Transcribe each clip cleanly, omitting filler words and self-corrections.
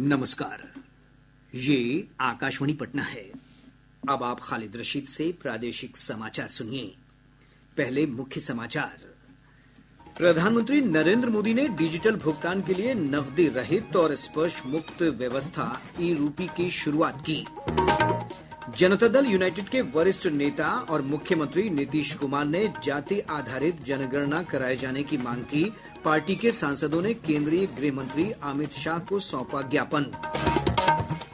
नमस्कार, ये आकाशवाणी पटना है। अब आप खालिद रशीद से प्रादेशिक समाचार सुनिए। पहले मुख्य समाचार। प्रधानमंत्री नरेंद्र मोदी ने डिजिटल भुगतान के लिए नकदी रहित और स्पर्श मुक्त व्यवस्था ई-रूपी की शुरुआत की। जनता दल यूनाइटेड के वरिष्ठ नेता और मुख्यमंत्री नीतीश कुमार ने जाति आधारित जनगणना कराए जाने की मांग की। पार्टी के सांसदों ने केंद्रीय गृह मंत्री अमित शाह को सौंपा ज्ञापन।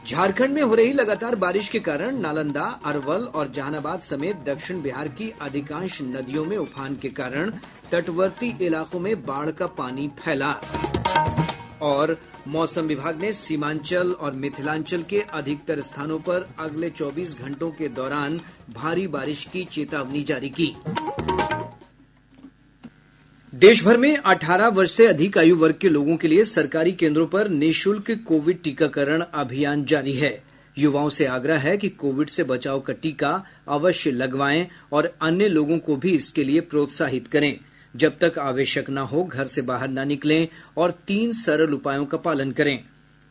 झारखंड में हो रही लगातार बारिश के कारण नालंदा, अरवल और जहानाबाद समेत दक्षिण बिहार की अधिकांश नदियों में उफान के कारण तटवर्ती इलाकों में बाढ़ का पानी फैला। और मौसम विभाग ने सीमांचल और मिथिलांचल के अधिकतर स्थानों पर अगले 24 घंटों के दौरान भारी बारिश की चेतावनी जारी की। देश भर में 18 वर्ष से अधिक आयु वर्ग के लोगों के लिए सरकारी केंद्रों पर निःशुल्क कोविड टीकाकरण अभियान जारी है। युवाओं से आग्रह है कि कोविड से बचाव का टीका अवश्य लगवाएं और अन्य लोगों को भी इसके लिए प्रोत्साहित करें। जब तक आवश्यक न हो घर से बाहर न निकलें और 3 सरल उपायों का पालन करें।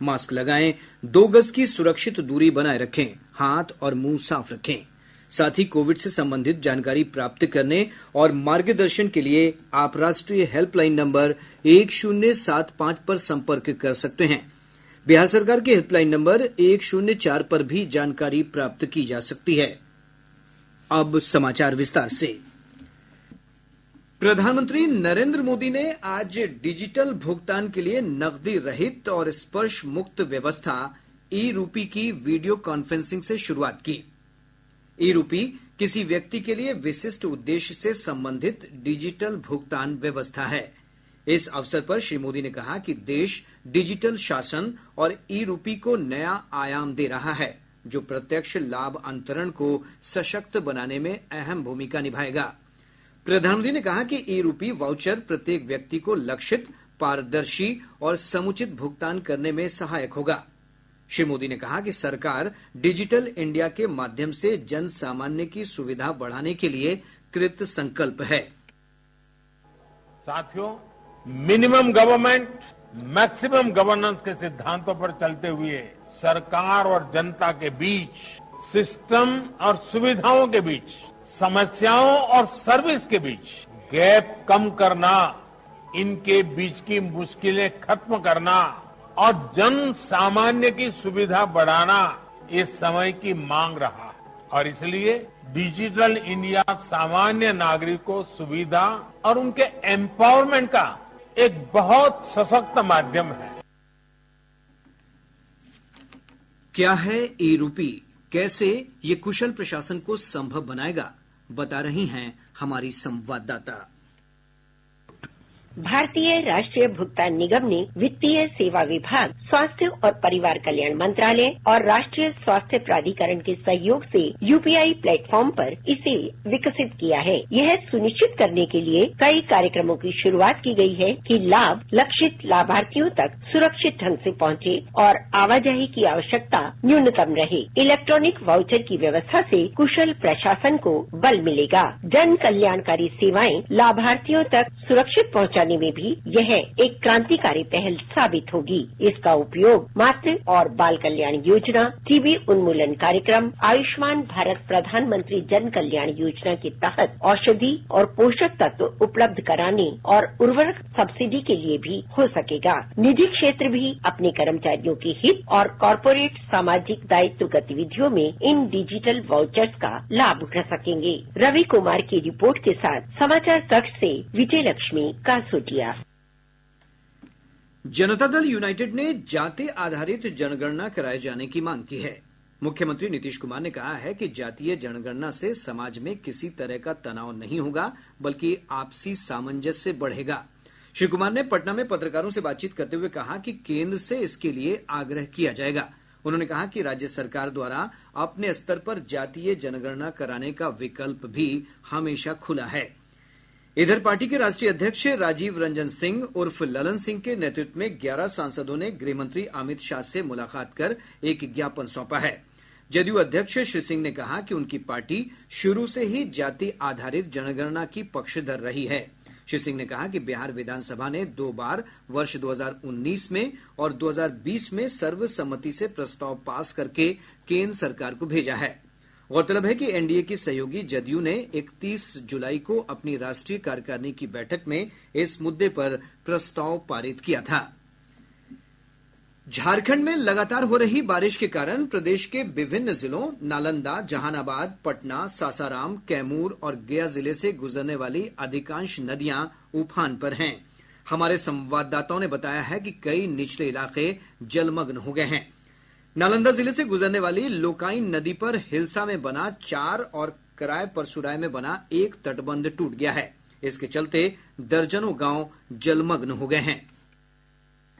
मास्क लगाएं, 2 गज की सुरक्षित दूरी बनाए रखें, हाथ और मुंह साफ रखें। साथ ही कोविड से संबंधित जानकारी प्राप्त करने और मार्गदर्शन के लिए आप राष्ट्रीय हेल्पलाइन नंबर 1075 पर संपर्क कर सकते हैं। बिहार सरकार के हेल्पलाइन नंबर 104 पर भी जानकारी प्राप्त की जा सकती है। अब समाचार विस्तार से। प्रधानमंत्री नरेंद्र मोदी ने आज डिजिटल भुगतान के लिए नकदी रहित और स्पर्श मुक्त व्यवस्था ई-रूपी की वीडियो कॉन्फ्रेंसिंग से शुरुआत की। ई-रूपी किसी व्यक्ति के लिए विशिष्ट उद्देश्य से संबंधित डिजिटल भुगतान व्यवस्था है। इस अवसर पर श्री मोदी ने कहा कि देश डिजिटल शासन और ई-रूपी को नया आयाम दे रहा है, जो प्रत्यक्ष लाभ अंतरण को सशक्त बनाने में अहम भूमिका निभाएगा। प्रधानमंत्री ने कहा कि ई-रूपी वाउचर प्रत्येक व्यक्ति को लक्षित, पारदर्शी और समुचित भुगतान करने में सहायक होगा। श्री मोदी ने कहा कि सरकार डिजिटल इंडिया के माध्यम से जन सामान्य की सुविधा बढ़ाने के लिए कृत संकल्प है। साथियों, मिनिमम गवर्नमेंट मैक्सिमम गवर्नेंस के सिद्धांतों पर चलते हुए सरकार और जनता के बीच, सिस्टम और सुविधाओं के बीच, समस्याओं और सर्विस के बीच गैप कम करना, इनके बीच की मुश्किलें खत्म करना और जन सामान्य की सुविधा बढ़ाना इस समय की मांग रहा है। और इसलिए डिजिटल इंडिया सामान्य नागरिक को सुविधा और उनके एम्पावरमेंट का एक बहुत सशक्त माध्यम है। क्या है ई-रूपी, कैसे ये कुशल प्रशासन को संभव बनाएगा, बता रही हैं हमारी संवाददाता। भारतीय राष्ट्रीय भुगतान निगम ने वित्तीय सेवा विभाग, स्वास्थ्य और परिवार कल्याण मंत्रालय और राष्ट्रीय स्वास्थ्य प्राधिकरण के सहयोग से यूपीआई प्लेटफॉर्म पर इसे विकसित किया है। यह सुनिश्चित करने के लिए कई कार्यक्रमों की शुरुआत की गई है कि लाभ लक्षित लाभार्थियों तक सुरक्षित ढंग से पहुंचे और आवाजाही की आवश्यकता न्यूनतम रहे। इलेक्ट्रॉनिक वाउचर की व्यवस्था से कुशल प्रशासन को बल मिलेगा। जन कल्याणकारी सेवाएं लाभार्थियों तक सुरक्षित पहुंचाने में भी यह एक क्रांतिकारी पहल साबित होगी। इसका उपयोग मातृ और बाल कल्याण योजना, टीबी उन्मूलन कार्यक्रम, आयुष्मान भारत प्रधानमंत्री जन कल्याण योजना के तहत औषधि और पोषक तत्व उपलब्ध कराने और उर्वरक सब्सिडी के लिए भी हो सकेगा। निजी क्षेत्र भी अपने कर्मचारियों के हित और कॉरपोरेट सामाजिक दायित्व गतिविधियों में इन डिजिटल वाउचर्स का लाभ उठा सकेंगे। रवि कुमार की रिपोर्ट के साथ समाचार कक्ष से विजय लक्ष्मी का जनता दल यूनाइटेड ने जाति आधारित जनगणना कराए जाने की मांग की है। मुख्यमंत्री नीतीश कुमार ने कहा है कि जातीय जनगणना से समाज में किसी तरह का तनाव नहीं होगा, बल्कि आपसी सामंजस्य बढ़ेगा। श्री कुमार ने पटना में पत्रकारों से बातचीत करते हुए कहा कि केंद्र से इसके लिए आग्रह किया जाएगा। उन्होंने कहा कि राज्य सरकार द्वारा अपने स्तर पर जातीय जनगणना कराने का विकल्प भी हमेशा खुला है। इधर पार्टी के राष्ट्रीय अध्यक्ष राजीव रंजन सिंह उर्फ ललन सिंह के नेतृत्व में 11 सांसदों ने गृहमंत्री अमित शाह से मुलाकात कर एक ज्ञापन सौंपा है। जदयू अध्यक्ष श्री सिंह ने कहा कि उनकी पार्टी शुरू से ही जाति आधारित जनगणना की पक्षधर रही है। श्री सिंह ने कहा कि बिहार विधानसभा ने 2 बार वर्ष 2019 में और 2020 में सर्वसम्मति से प्रस्ताव पास करके केंद्र सरकार को भेजा है। गौरतलब है कि एनडीए की सहयोगी जदयू ने 31 जुलाई को अपनी राष्ट्रीय कार्यकारिणी की बैठक में इस मुद्दे पर प्रस्ताव पारित किया था। झारखंड में लगातार हो रही बारिश के कारण प्रदेश के विभिन्न जिलों नालंदा, जहानाबाद, पटना, सासाराम, कैमूर और गया जिले से गुजरने वाली अधिकांश नदियां उफान पर हैं। हमारे संवाददाताओं ने बताया है कि कई निचले इलाके जलमग्न हो गए हैं। नालंदा जिले से गुजरने वाली लोकाइन नदी पर हिलसा में बना 4 और कराय परसुराय में बना 1 तटबंध टूट गया है। इसके चलते दर्जनों गांव जलमग्न हो गए हैं।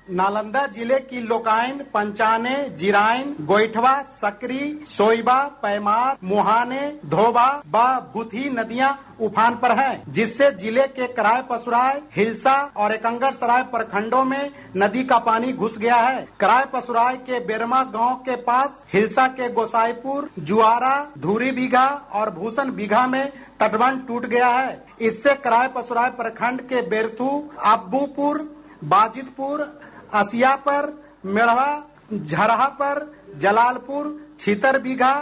नालंदा जिले की लोकाइन, पंचाने, जिराइन, गोइठवा, सकरी, सोईबा, पैमार, मुहाने, धोबा व भूथी नदियां उफान पर हैं, जिससे जिले के कराय पसुराय, हिलसा और एकंगर सराय प्रखंडों में नदी का पानी घुस गया है। कराय पसुराय के बेरमा गांव के पास, हिलसा के गोसाईपुर, जुआरा, धूरी बीघा और भूषण बीघा में तटबंध टूट गया है। इससे कराय पसुराय प्रखंड के बेरथू, अब्बूपुर, बाजितपुर, असिया पर, मेढ़वा, झरहा पर, जलालपुर, छितर बीघा,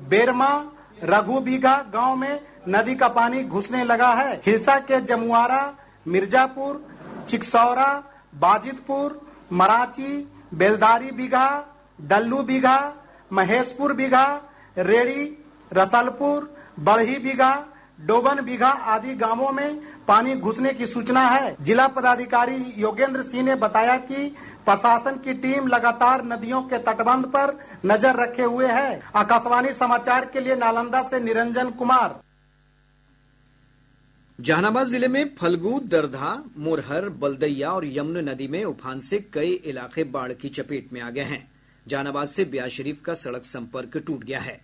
बेरमा, रघु बीघा गांव में नदी का पानी घुसने लगा है। हिलसा के जमुआरा, मिर्जापुर, चिकसौरा, बाजितपुर, मराची, बेलदारी बीघा, डल्लू बीघा, महेशपुर बीघा, रेड़ी, रसलपुर, बड़ही बीघा, डोबन बीघा आदि गांवों में पानी घुसने की सूचना है। जिला पदाधिकारी योगेंद्र सिंह ने बताया कि प्रशासन की टीम लगातार नदियों के तटबंध पर नजर रखे हुए है। आकाशवाणी समाचार के लिए नालंदा से निरंजन कुमार। जहानाबाद जिले में फल्गु, दरधा, मोरहर, बलदैया और यमुना नदी में उफान से कई इलाके बाढ़ की चपेट में आ गए हैं। जहानाबाद से ब्याज शरीफ का सड़क संपर्क टूट गया है।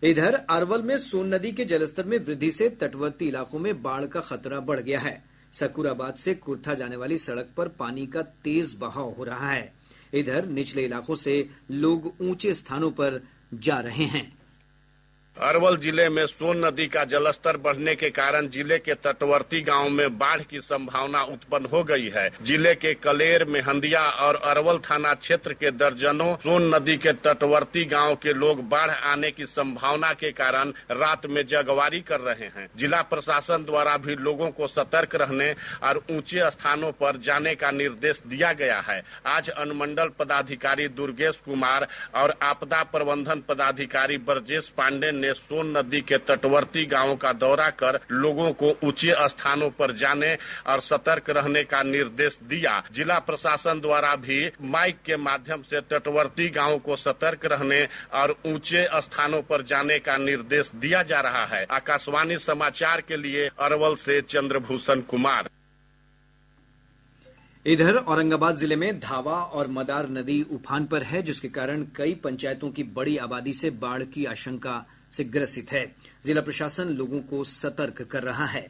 इधर अरवल में सोन नदी के जलस्तर में वृद्धि से तटवर्ती इलाकों में बाढ़ का खतरा बढ़ गया है। सकुराबाद से कुर्था जाने वाली सड़क पर पानी का तेज बहाव हो रहा है। इधर निचले इलाकों से लोग ऊंचे स्थानों पर जा रहे हैं। अरवल जिले में सोन नदी का जलस्तर बढ़ने के कारण जिले के तटवर्ती गांवों में बाढ़ की संभावना उत्पन्न हो गई है। जिले के कलेर, मेहंदिया और अरवल थाना क्षेत्र के दर्जनों सोन नदी के तटवर्ती गांव के लोग बाढ़ आने की संभावना के कारण रात में जगवारी कर रहे हैं। जिला प्रशासन द्वारा भी लोगों को सतर्क रहने और ऊंचे स्थानों पर जाने का निर्देश दिया गया है। आज अनुमंडल पदाधिकारी दुर्गेश कुमार और आपदा प्रबंधन पदाधिकारी ब्रजेश पांडे ने सोन नदी के तटवर्ती गांवों का दौरा कर लोगों को ऊंचे स्थानों पर जाने और सतर्क रहने का निर्देश दिया। जिला प्रशासन द्वारा भी माइक के माध्यम से तटवर्ती गांवों को सतर्क रहने और ऊंचे स्थानों पर जाने का निर्देश दिया जा रहा है। आकाशवाणी समाचार के लिए अरवल से चंद्रभूषण कुमार। इधर औरंगाबाद जिले में धावा और मदार नदी उफान पर है, जिसके कारण कई पंचायतों की बड़ी आबादी से बाढ़ की आशंका से ग्रसित है। जिला प्रशासन लोगों को सतर्क कर रहा है।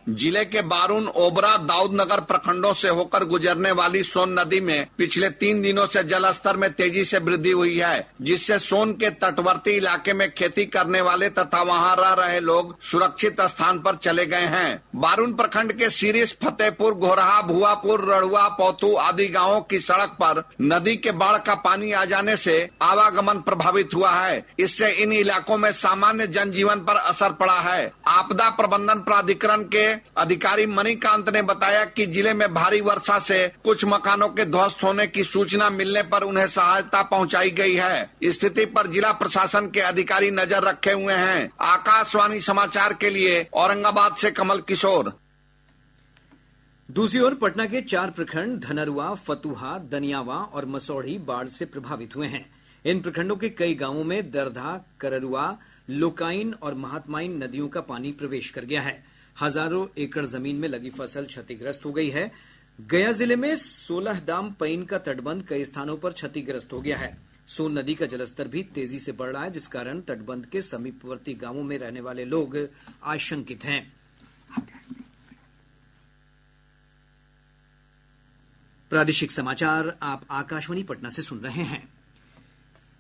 जिले के बारून, ओबरा, दाऊदनगर प्रखंडों से होकर गुजरने वाली सोन नदी में पिछले 3 दिनों से जलस्तर में तेजी से वृद्धि हुई है, जिससे सोन के तटवर्ती इलाके में खेती करने वाले तथा वहां रह रहे लोग सुरक्षित स्थान पर चले गए हैं। बारून प्रखंड के सिरिस, फतेहपुर, घोरहा, भुआपुर, रड़ुआ, पौथू आदि गांवों की सड़क पर नदी के बाढ़ का पानी आ जाने से आवागमन प्रभावित हुआ है। इससे इन इलाकों में सामान्य जनजीवन पर असर पड़ा है। आपदा प्रबंधन प्राधिकरण के अधिकारी मणिकांत ने बताया कि जिले में भारी वर्षा से कुछ मकानों के ध्वस्त होने की सूचना मिलने पर उन्हें सहायता पहुंचाई गई है। स्थिति पर जिला प्रशासन के अधिकारी नजर रखे हुए हैं। आकाशवाणी समाचार के लिए औरंगाबाद से कमल किशोर। दूसरी ओर पटना के 4 प्रखंड धनरुआ, फतुहा, दनियावा और मसौढ़ी बाढ़ से प्रभावित हुए हैं। इन प्रखंडों के कई गांवों में दरधा, कररुआ, लोकाइन और महात्माइन नदियों का पानी प्रवेश कर गया है। हजारों एकड़ जमीन में लगी फसल क्षतिग्रस्त हो गई है। गया जिले में 16 दाम पईन का तटबंध कई स्थानों पर क्षतिग्रस्त हो गया है। सोन नदी का जलस्तर भी तेजी से बढ़ रहा है, जिस कारण तटबंध के समीपवर्ती गांवों में रहने वाले लोग आशंकित हैं। प्रादेशिक समाचार आप आकाशवाणी पटना से सुन रहे हैं।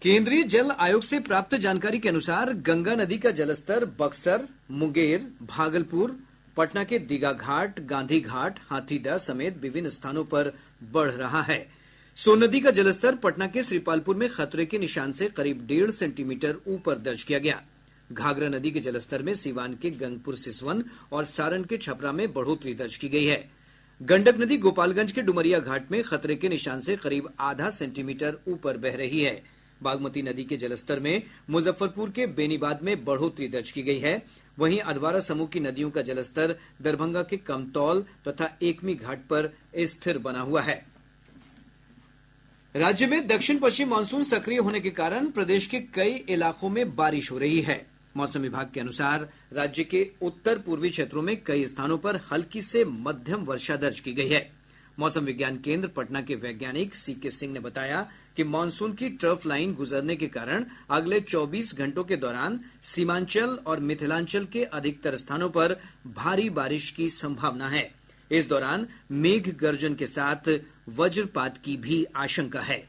केंद्रीय जल आयोग से प्राप्त जानकारी के अनुसार गंगा नदी का जलस्तर बक्सर, मुंगेर, भागलपुर, पटना के दीघा घाट, गांधी घाट, हाथीदह समेत विभिन्न स्थानों पर बढ़ रहा है। सोन नदी का जलस्तर पटना के श्रीपालपुर में खतरे के निशान से करीब 1.5 सेंटीमीटर ऊपर दर्ज किया गया। घाघरा नदी के जलस्तर में सीवान के गंगपुर सिसवन और सारण के छपरा में बढ़ोतरी दर्ज की गई है। गंडक नदी गोपालगंज के डुमरिया घाट में खतरे के निशान से करीब आधा सेंटीमीटर ऊपर बह रही है। बागमती नदी के जलस्तर में मुजफ्फरपुर के बेनीबाद में बढ़ोतरी दर्ज की गई है। वहीं अधवारा समूह की नदियों का जलस्तर दरभंगा के कमतौल तथा एकमी घाट पर स्थिर बना हुआ है। राज्य में दक्षिण पश्चिम मानसून सक्रिय होने के कारण प्रदेश के कई इलाकों में बारिश हो रही है। मौसम विभाग के अनुसार राज्य के उत्तर पूर्वी क्षेत्रों में कई स्थानों पर हल्की से मध्यम वर्षा दर्ज की गई है। मौसम विज्ञान केंद्र पटना के वैज्ञानिक सीके सिंह ने बताया कि मानसून की ट्रफ लाइन गुजरने के कारण अगले 24 घंटों के दौरान सीमांचल और मिथिलांचल के अधिकतर स्थानों पर भारी बारिश की संभावना है। इस दौरान मेघ गर्जन के साथ वज्रपात की भी आशंका है।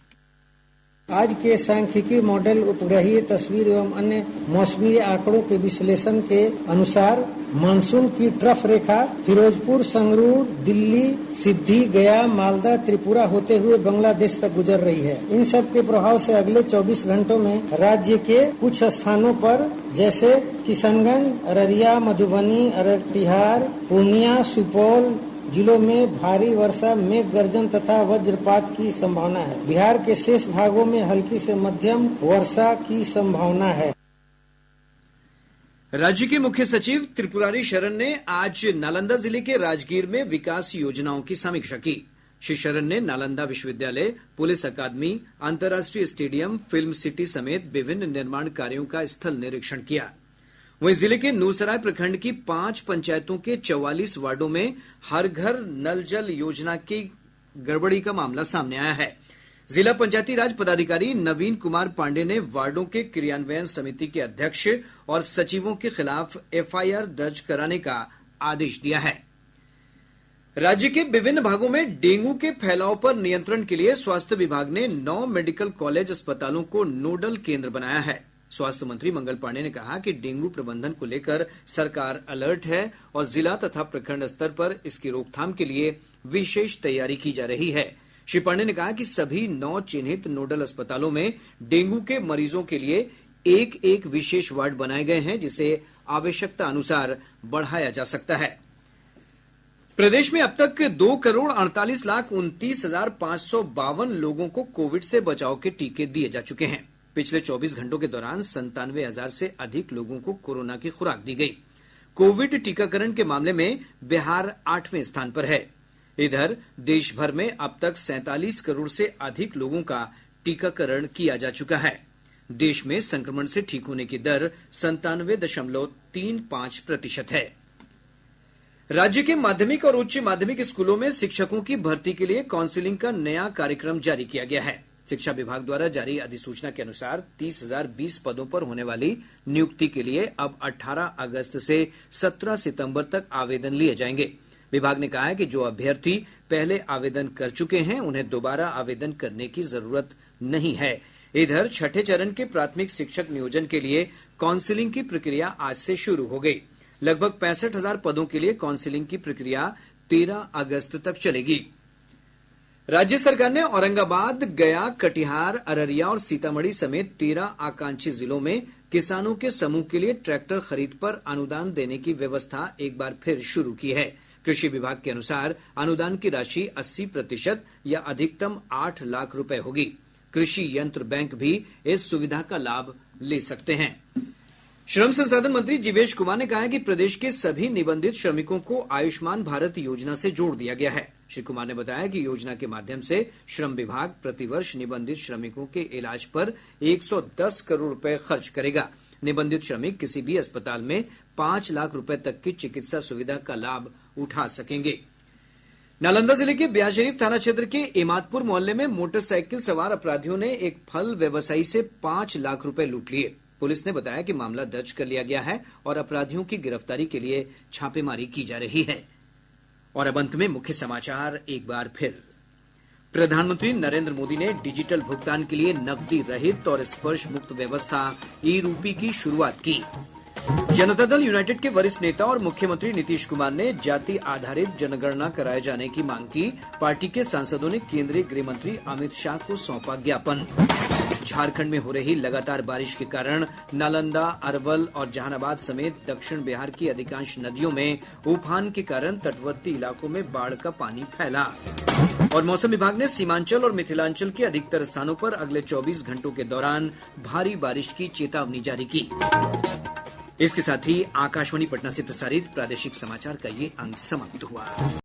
आज के सांख्यिकी मॉडल, उपग्रहीय तस्वीर एवं अन्य मौसमी आंकड़ों के विश्लेषण के अनुसार मानसून की ट्रफ रेखा फिरोजपुर, संगरूर, दिल्ली, सिद्धि, गया, मालदा, त्रिपुरा होते हुए बांग्लादेश तक गुजर रही है। इन सब के प्रभाव से अगले 24 घंटों में राज्य के कुछ स्थानों पर जैसे किशनगंज, अररिया, मधुबनी, कटिहार, पूर्णिया, सुपौल जिलों में भारी वर्षा, मेघ गर्जन तथा वज्रपात की संभावना है। बिहार के शेष भागों में हल्की से मध्यम वर्षा की संभावना है। राज्य के मुख्य सचिव त्रिपुरारी शरण ने आज नालंदा जिले के राजगीर में विकास योजनाओं की समीक्षा की। श्री शरण ने नालंदा विश्वविद्यालय, पुलिस अकादमी, अंतर्राष्ट्रीय स्टेडियम, फिल्म सिटी समेत विभिन्न निर्माण कार्यों का स्थल निरीक्षण किया। वहीं जिले के नूरसराय प्रखंड की 5 पंचायतों के 44 वार्डों में हर घर नल जल योजना की गड़बड़ी का मामला सामने आया है। जिला पंचायती राज पदाधिकारी नवीन कुमार पांडे ने वार्डों के क्रियान्वयन समिति के अध्यक्ष और सचिवों के खिलाफ एफआईआर दर्ज कराने का आदेश दिया है। राज्य के विभिन्न भागों में डेंगू के फैलाव पर नियंत्रण के लिए स्वास्थ्य विभाग ने 9 मेडिकल कॉलेज अस्पतालों को नोडल केंद्र बनाया है। स्वास्थ्य मंत्री मंगल पांडे ने कहा कि डेंगू प्रबंधन को लेकर सरकार अलर्ट है और जिला तथा प्रखंड स्तर पर इसकी रोकथाम के लिए विशेष तैयारी की जा रही है। श्री पांडे ने कहा कि सभी 9 चिन्हित नोडल अस्पतालों में डेंगू के मरीजों के लिए एक विशेष वार्ड बनाए गए हैं, जिसे आवश्यकता अनुसार बढ़ाया जा सकता है। प्रदेश में अब तक 2,48,29,552 लोगों को कोविड से बचाव के टीके दिए जा चुके हैं। पिछले 24 घंटों के दौरान 97,000 से अधिक लोगों को कोरोना की खुराक दी गई। कोविड टीकाकरण के मामले में बिहार 8वें स्थान पर है। इधर देश भर में अब तक 47 करोड़ से अधिक लोगों का टीकाकरण किया जा चुका है। देश में संक्रमण से ठीक होने की दर 97.35% है। राज्य के माध्यमिक और उच्च माध्यमिक स्कूलों में शिक्षकों की भर्ती के लिए काउंसिलिंग का नया कार्यक्रम जारी किया गया है। शिक्षा विभाग द्वारा जारी अधिसूचना के अनुसार 30,020 पदों पर होने वाली नियुक्ति के लिए अब 18 अगस्त से 17 सितंबर तक आवेदन लिए जाएंगे। विभाग ने कहा है कि जो अभ्यर्थी पहले आवेदन कर चुके हैं उन्हें दोबारा आवेदन करने की जरूरत नहीं है। इधर छठे चरण के प्राथमिक शिक्षक नियोजन के लिए काउंसिलिंग की प्रक्रिया आज से शुरू हो गई। लगभग 65,000 पदों के लिए काउंसिलिंग की प्रक्रिया 13 अगस्त तक चलेगी। राज्य सरकार ने औरंगाबाद, गया, कटिहार, अररिया और सीतामढ़ी समेत 13 आकांक्षी जिलों में किसानों के समूह के लिए ट्रैक्टर खरीद पर अनुदान देने की व्यवस्था एक बार फिर शुरू की है। कृषि विभाग के अनुसार अनुदान की राशि 80% या अधिकतम 8 लाख रुपए होगी। कृषि यंत्र बैंक भी इस सुविधा का लाभ ले सकते हैं। श्रम संसाधन मंत्री जीवेश कुमार ने कहा है कि प्रदेश के सभी निबंधित श्रमिकों को आयुष्मान भारत योजना से जोड़ दिया गया है। श्री कुमार ने बताया कि योजना के माध्यम से श्रम विभाग प्रतिवर्ष निबंधित श्रमिकों के इलाज पर 110 करोड़ रुपए खर्च करेगा। निबंधित श्रमिक किसी भी अस्पताल में 5 लाख रुपए तक की चिकित्सा सुविधा का लाभ उठा सकेंगे। नालंदा जिले के बिहारशरीफ थाना क्षेत्र के इमादपुर मोहल्ले में मोटरसाइकिल सवार अपराधियों ने एक फल व्यवसायी से 5 लाख रुपए लूट लिए। पुलिस ने बताया कि मामला दर्ज कर लिया गया है और अपराधियों की गिरफ्तारी के लिए छापेमारी की जा रही है। और अब अंत में मुख्य समाचार एक बार फिर। प्रधानमंत्री नरेंद्र मोदी ने डिजिटल भुगतान के लिए नकदी रहित और स्पर्श मुक्त व्यवस्था ई-रूपी की शुरुआत की। जनता दल यूनाइटेड के वरिष्ठ नेता और मुख्यमंत्री नीतीश कुमार ने जाति आधारित जनगणना कराए जाने की मांग की। पार्टी के सांसदों ने केंद्रीय गृह मंत्री अमित शाह को सौंपा ज्ञापन। झारखंड में हो रही लगातार बारिश के कारण नालंदा, अरवल और जहानाबाद समेत दक्षिण बिहार की अधिकांश नदियों में उफान के कारण तटवर्ती इलाकों में बाढ़ का पानी फैला। और मौसम विभाग ने सीमांचल और मिथिलांचल के अधिकतर स्थानों पर अगले 24 घंटों के दौरान भारी बारिश की चेतावनी जारी की। इसके साथ ही आकाशवाणी पटना से प्रसारित प्रादेशिक समाचार का ये अंक समाप्त हुआ।